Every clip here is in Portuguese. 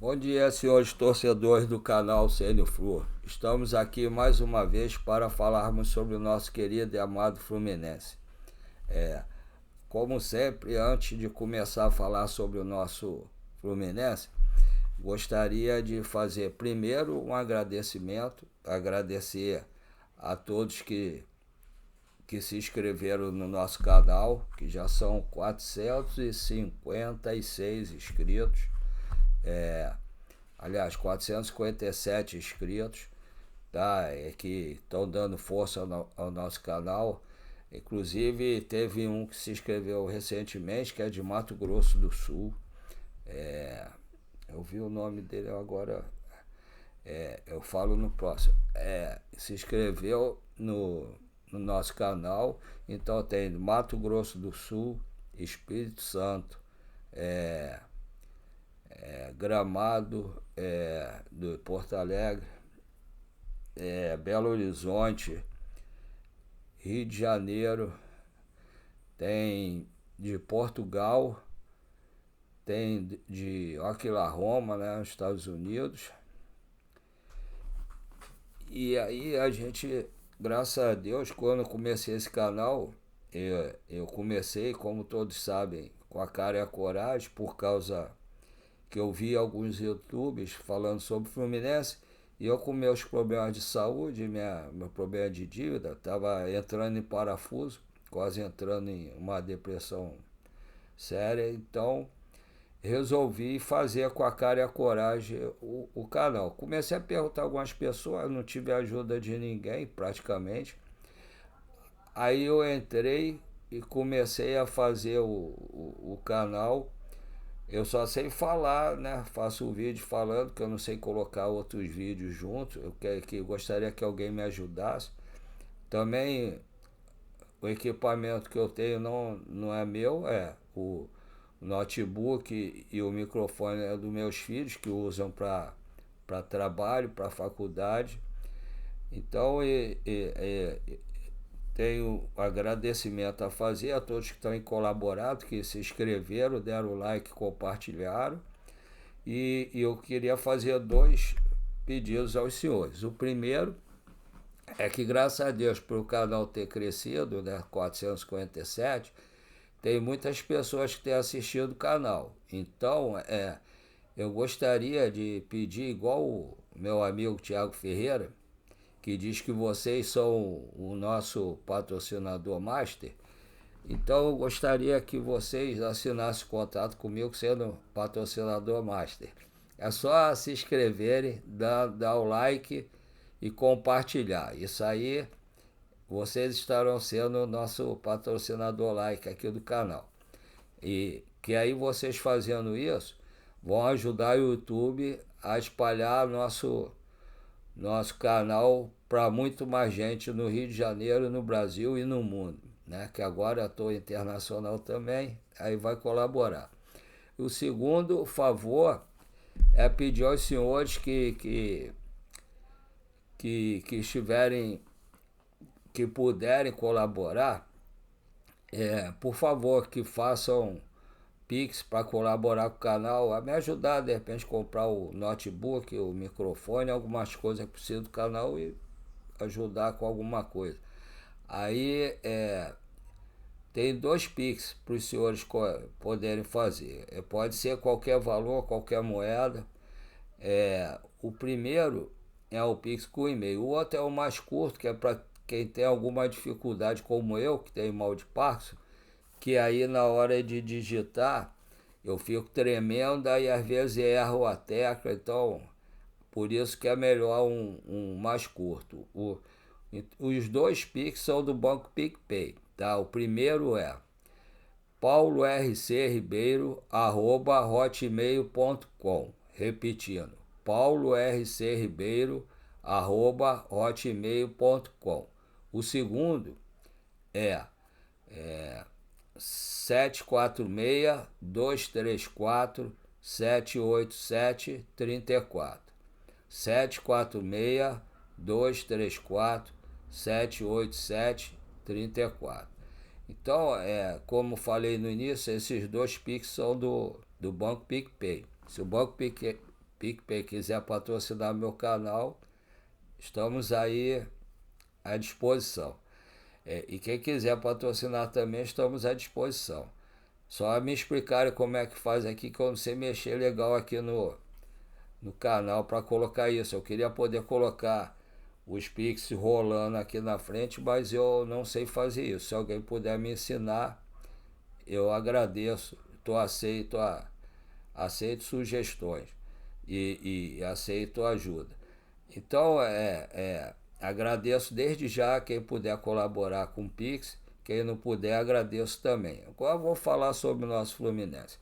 Bom dia, senhores torcedores do canal CN Flu. Estamos aqui mais uma vez para falarmos sobre o nosso querido e amado Fluminense. Como sempre, antes de começar a falar sobre o nosso Fluminense, gostaria de fazer primeiro um agradecimento, agradecer a todos que se inscreveram no nosso canal, que já são 456 inscritos. Aliás, 457 inscritos, tá? Que estão dando força ao nosso canal. Inclusive, teve um que se inscreveu recentemente, que é de Mato Grosso do Sul. Eu vi o nome dele agora, eu falo no próximo. Se inscreveu no nosso canal. Então tem Mato Grosso do Sul, Espírito Santo, Gramado, do Porto Alegre, Belo Horizonte, Rio de Janeiro, tem de Portugal, tem de Oklahoma, né, nos Estados Unidos. E aí a gente, graças a Deus, quando eu comecei esse canal, eu comecei, como todos sabem, com a cara e a coragem, por causa que eu vi alguns youtubers falando sobre Fluminense, e eu com meus problemas de saúde, meu problema de dívida, estava entrando em parafuso, quase entrando em uma depressão séria. Então resolvi fazer com a cara e a coragem o canal. Comecei a perguntar a algumas pessoas, não tive ajuda de ninguém praticamente. Aí eu entrei e comecei a fazer o canal. Eu só sei falar, né? Faço o vídeo falando, que eu não sei colocar outros vídeos juntos. Eu gostaria que alguém me ajudasse. Também o equipamento que eu tenho não é meu, é o notebook e o microfone é dos meus filhos, que usam para trabalho, para faculdade. Então, tenho agradecimento a fazer a todos que têm colaborado, que se inscreveram, deram like, compartilharam. E eu queria fazer dois pedidos aos senhores. O primeiro é que, graças a Deus, por o canal ter crescido, né, 457, tem muitas pessoas que têm assistido o canal. Então, eu gostaria de pedir, igual o meu amigo Tiago Ferreira, que diz que vocês são o nosso patrocinador master. Então eu gostaria que vocês assinassem contato comigo sendo patrocinador master. É só se inscreverem, dar o like e compartilhar. Isso aí, vocês estarão sendo o nosso patrocinador like aqui do canal. E que aí vocês fazendo isso vão ajudar o YouTube a espalhar nosso canal para muito mais gente no Rio de Janeiro, no Brasil e no mundo, né? Que agora estou internacional também, aí vai colaborar. O segundo favor é pedir aos senhores que estiverem, que puderem colaborar, por favor, que façam Pix para colaborar com o canal, a me ajudar, de repente, comprar o notebook, o microfone, algumas coisas que precisa do canal e ajudar com alguma coisa. Aí tem dois Pix para os senhores poderem fazer. Pode ser qualquer valor, qualquer moeda. O primeiro é o Pix com e-mail. O outro é o mais curto, que é para quem tem alguma dificuldade, como eu, que tem mal de Parkinson, que aí na hora de digitar eu fico tremendo e às vezes erro a tecla. Então, por isso que é melhor um mais curto. Os dois Pix são do Banco PicPay. Tá? O primeiro é paulorcribeiro@hotmail.com. Repetindo, paulorcribeiro@hotmail.com. O segundo é 746-234-787-34. 746-234-787-34. Então, como falei no início, esses dois Pix são do Banco PicPay. Se o Banco PicPay quiser patrocinar meu canal, estamos aí à disposição. E quem quiser patrocinar também, estamos à disposição. Só me explicarem como é que faz aqui, que eu não sei mexer legal aqui no canal para colocar isso. Eu queria poder colocar os Pix rolando aqui na frente, mas eu não sei fazer isso. Se alguém puder me ensinar, eu agradeço. Aceito sugestões e aceito ajuda. Então, agradeço desde já quem puder colaborar com o Pix. Quem não puder, agradeço também. Agora eu vou falar sobre o nosso Fluminense.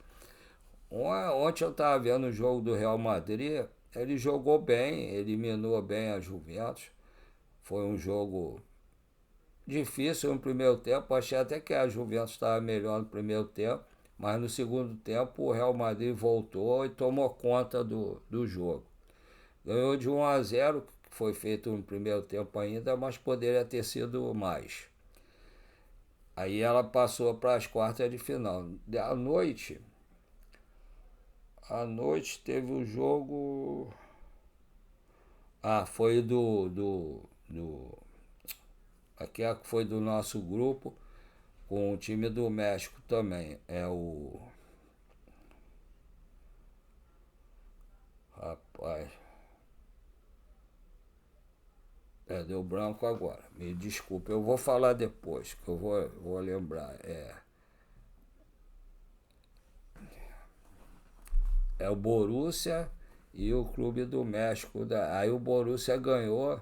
Ontem eu estava vendo o jogo do Real Madrid. Ele jogou bem, eliminou bem a Juventus. Foi um jogo difícil no primeiro tempo. Achei até que a Juventus estava melhor no primeiro tempo. Mas no segundo tempo o Real Madrid voltou e tomou conta do jogo. Ganhou de 1-0, que foi feito no primeiro tempo ainda, mas poderia ter sido mais. Aí ela passou para as quartas de final. À noite teve o jogo. Foi aqui foi do nosso grupo, com o time do México também. Rapaz. Deu branco agora. Me desculpe, eu vou falar depois, que eu vou lembrar. É o Borussia e o Clube do México. Aí o Borussia ganhou.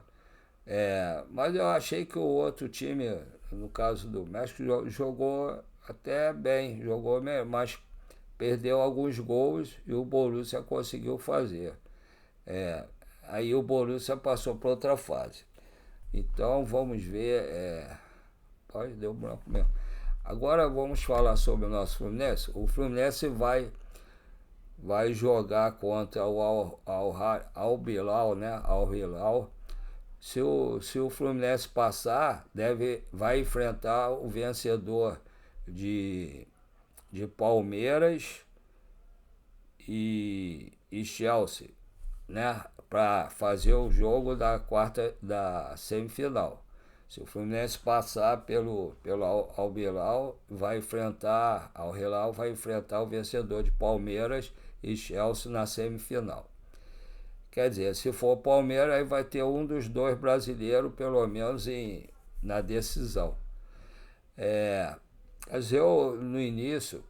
Mas eu achei que o outro time, no caso do México, jogou até bem, jogou mesmo, mas perdeu alguns gols e o Borussia conseguiu fazer. Aí o Borussia passou para outra fase. Então vamos ver. Deu branco mesmo. Agora vamos falar sobre o nosso Fluminense. O Fluminense vai jogar contra o Al-Hilal, né? Al-Hilal. Se o Fluminense passar, vai enfrentar o vencedor de Palmeiras e Chelsea, né? Para fazer o jogo da semifinal. Se o Fluminense passar pelo Al-Hilal, vai enfrentar o vencedor de Palmeiras e Chelsea na semifinal. Quer dizer, se for o Palmeiras, aí vai ter um dos dois brasileiros, pelo menos, na decisão. Mas eu, no início,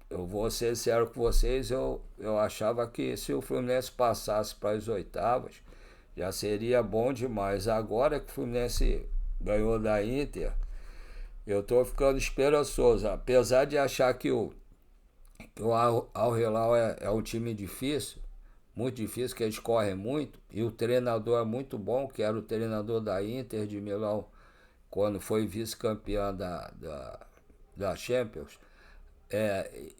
eu vou ser sincero com vocês, eu achava que se o Fluminense passasse para as oitavas, já seria bom demais. Agora que o Fluminense ganhou da Inter, eu estou ficando esperançoso. Apesar de achar que o Al-Hilal é um time difícil, muito difícil, que eles correm muito, e o treinador é muito bom, que era o treinador da Inter de Milão, quando foi vice-campeão da Champions.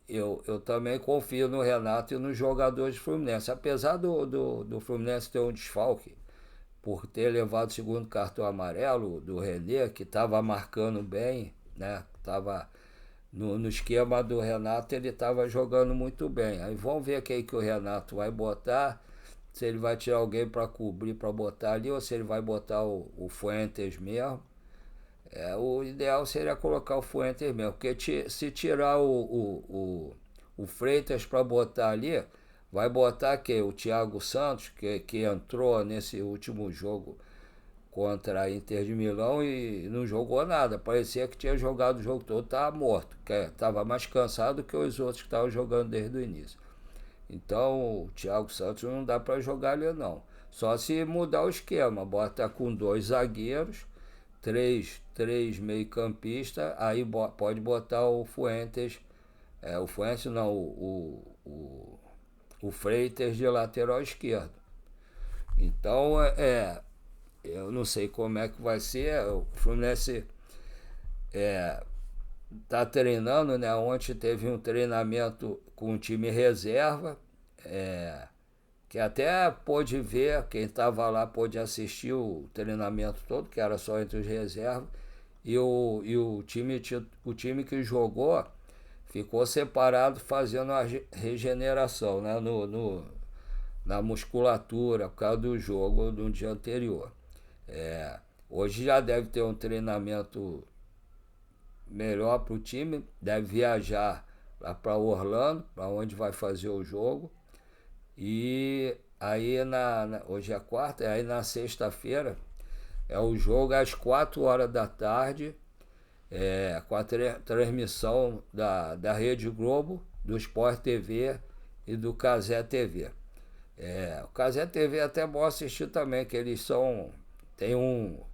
Eu também confio no Renato e nos jogadores do Fluminense. Apesar do Fluminense ter um desfalque, por ter levado o segundo cartão amarelo do René, que estava marcando bem, né? Estava no esquema do Renato, ele estava jogando muito bem. Aí vamos ver quem que o Renato vai botar, se ele vai tirar alguém para cobrir, para botar ali, ou se ele vai botar o Fuentes mesmo. O ideal seria colocar o Fuentes mesmo, porque se tirar o Freitas para botar ali, vai botar quem? O Thiago Santos, que entrou nesse último jogo contra a Inter de Milão e não jogou nada. Parecia que tinha jogado o jogo todo, estava morto, estava mais cansado que os outros que estavam jogando desde o início. Então o Thiago Santos não dá para jogar ali não. Só se mudar o esquema, bota com 2 zagueiros, três meio-campistas, aí pode botar o Fuentes. O Fuentes não, o Freitas de lateral esquerdo. Então eu não sei como é que vai ser. O Fluminense tá treinando, né? Ontem teve um treinamento com o time reserva, que até pôde ver, quem estava lá pôde assistir o treinamento todo, que era só entre os reservas, e o time que jogou ficou separado fazendo a regeneração, né? na musculatura por causa do jogo do dia anterior. Hoje já deve ter um treinamento melhor para o time, deve viajar lá para Orlando, para onde vai fazer o jogo. E aí hoje é quarta, aí na sexta-feira é o jogo às 4 horas da tarde, com a transmissão da Rede Globo, do Sport TV e do Cazé TV. O Cazé TV é até bom assistir também, que eles tem o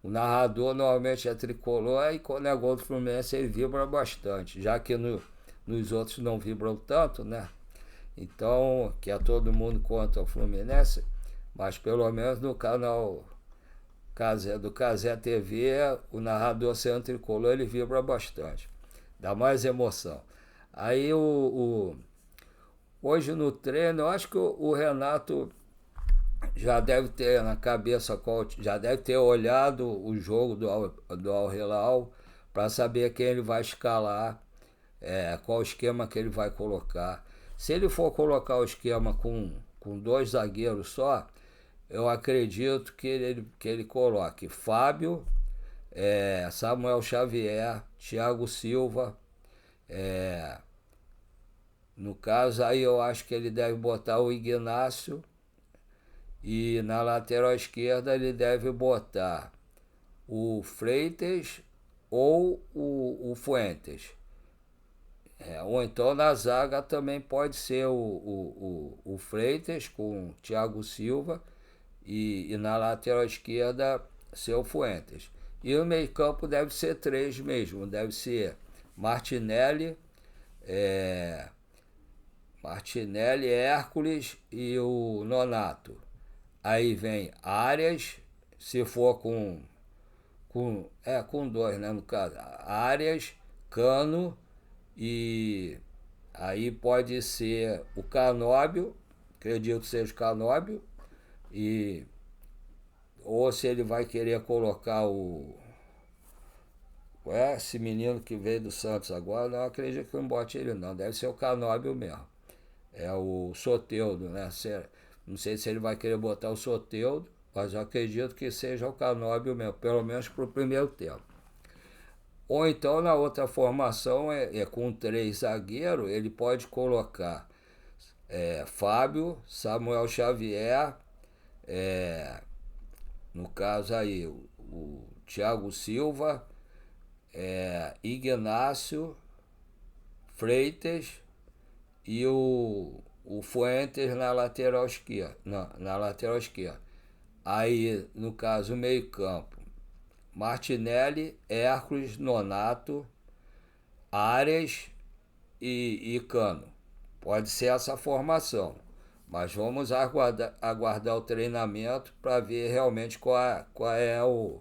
narrador normalmente é tricolor, e quando é gol do Fluminense ele vibra bastante, já que nos outros não vibram tanto, né? Então, que é todo mundo contra o Fluminense, mas pelo menos no canal do Cazé TV, o narrador sendo tricolor, ele vibra bastante, dá mais emoção. Aí hoje no treino, eu acho que o Renato já deve ter na cabeça, já deve ter olhado o jogo do Al Hilal para saber quem ele vai escalar, qual esquema que ele vai colocar. Se ele for colocar o esquema com 2 zagueiros só, eu acredito que ele coloque Fábio, Samuel Xavier, Thiago Silva. No caso aí eu acho que ele deve botar o Ignácio, e na lateral esquerda ele deve botar o Freitas ou o Fuentes. Ou então na zaga também pode ser o Freitas com o Thiago Silva, e na lateral esquerda ser o Fuentes. E o meio campo deve ser 3 mesmo, deve ser Martinelli, Hércules e o Nonato. Aí vem Arias, se for com 2, né, no caso. Arias, Cano, e aí pode ser o Canóbio, acredito que seja o Canóbio, ou se ele vai querer colocar esse menino que veio do Santos agora, não acredito que não bote ele não, deve ser o Canóbio mesmo. É o Soteldo, né? Não sei se ele vai querer botar o Soteldo, mas eu acredito que seja o Canóbio mesmo, pelo menos para o primeiro tempo. Ou então na outra formação, com 3 zagueiros, ele pode colocar Fábio, Samuel Xavier, no caso aí o Thiago Silva, Ignácio, Freitas e o Fuentes na lateral esquerda. Na lateral esquerda. Aí, no caso, o meio campo, Martinelli, Hércules, Nonato, Arias e Cano. Pode ser essa formação, mas vamos aguardar o treinamento para ver realmente qual é o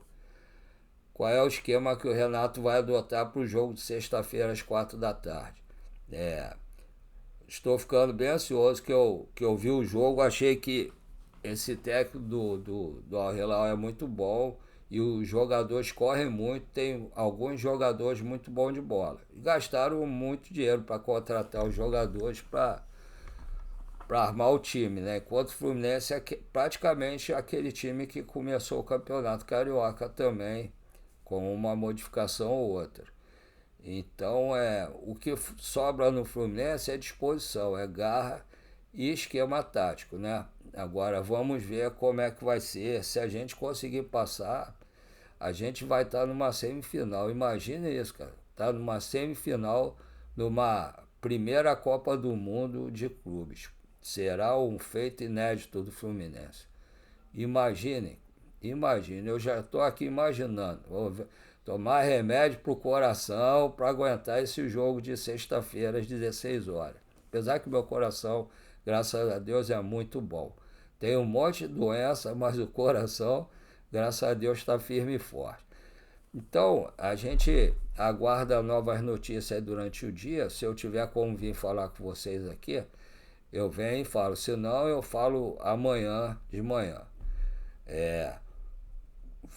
esquema que o Renato vai adotar para o jogo de sexta-feira às 4 da tarde. Estou ficando bem ansioso, que eu vi o jogo, achei que esse técnico do Al Hilal é muito bom, e os jogadores correm muito, tem alguns jogadores muito bons de bola. E gastaram muito dinheiro para contratar os jogadores para armar o time, né? Enquanto o Fluminense é praticamente aquele time que começou o Campeonato Carioca também, com uma modificação ou outra. Então, o que sobra no Fluminense é disposição, é garra e esquema tático, né? Agora vamos ver como é que vai ser. Se a gente conseguir passar, a gente vai estar numa semifinal. Imagina isso, cara. Tá numa semifinal, numa primeira Copa do Mundo de clubes. Será um feito inédito do Fluminense. Imagine, eu já estou aqui imaginando. Vou tomar remédio pro coração para aguentar esse jogo de sexta-feira às 16 horas. Apesar que meu coração, graças a Deus, é muito bom. Tem um monte de doença, mas o coração, graças a Deus, está firme e forte. Então, a gente aguarda novas notícias durante o dia. Se eu tiver como vir falar com vocês aqui, eu venho e falo. Se não, eu falo amanhã de manhã.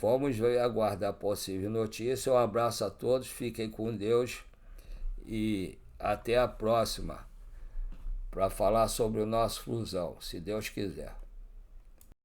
Vamos aguardar possível notícia. Um abraço a todos, fiquem com Deus e até a próxima. para falar sobre o nosso Flusão, se Deus quiser.